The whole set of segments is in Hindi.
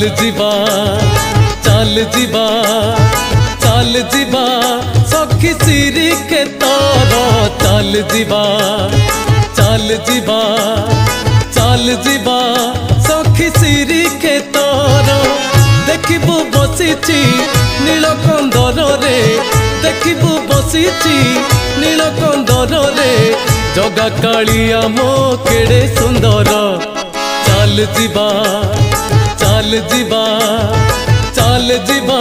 चाल जीवा चाल जीवा चाल जीवा सखी सिरी के तोर चाल जीवा चाल जीवा चाल जीवा सखी सिरी के तोर देखिबू बसिची नीलकंदर रे देखिबू बसिची नीलकंदर रे जगा कालिया मो केड़े सुंदर चाल जीवा चाल जीवा चाल जीवा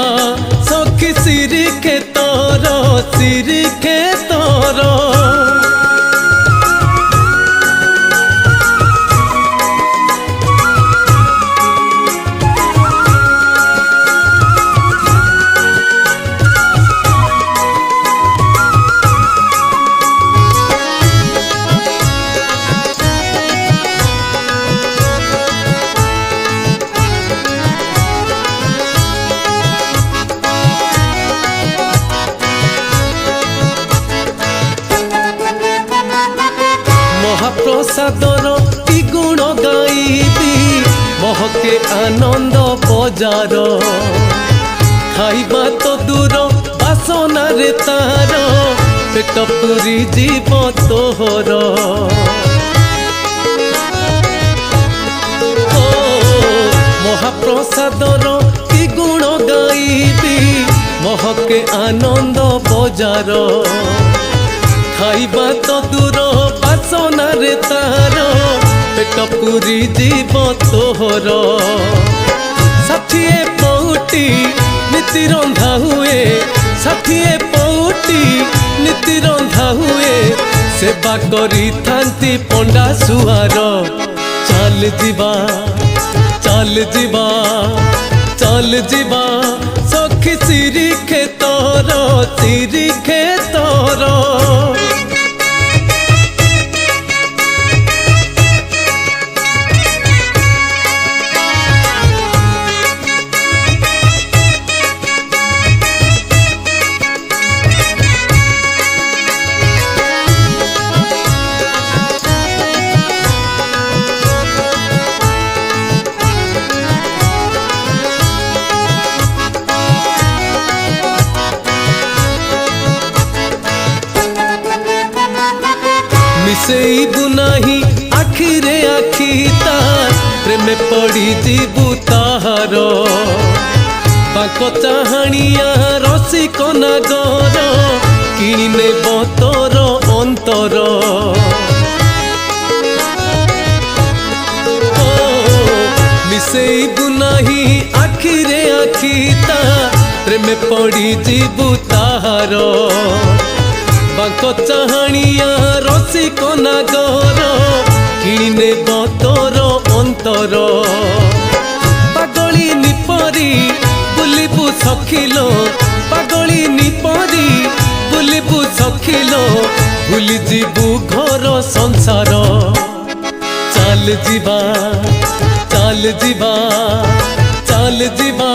सखी सिरी के तोर सिरी के तोर महाप्रसादर की गुण गाईबी महके आनंद बजार खाइबा तो दूर बासना रे तार पेट पूरी जीव तोहर महाप्रसादर की गुण गाईबी महके आनंद बजार खाइबा तो दूर बासना रे तार पेट पूरी जीव तोहर षाठिए पौटी नीति रंधा हुए षाठिए पौटी नीति रंधा हुए सेवा करी थांती पंडा सुहार चाल जीवा चाल जीवा चाल जीवा सखी सिरी के तोर सिरी के तोर मिसेइबू नाही आखिरे आखि तार प्रेम पड़ी जीबू ताहार पाक चाहानिया रसिक नागर किणी नेब तोर अंतर मिसेइबू नाही आखिरे आखि तार प्रेम पड़ी जीबू ताहार बांक चाहानिया रसिक नागर किणे तोर अंतर पागली निपरी बुलिबू सखिलो पागली निपरी बुलिबू सखिलो भूली जीबू घर संसार चाल जीवा चाल जीवा चाल जीवा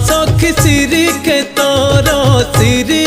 सखी सिरी के तोर सिरी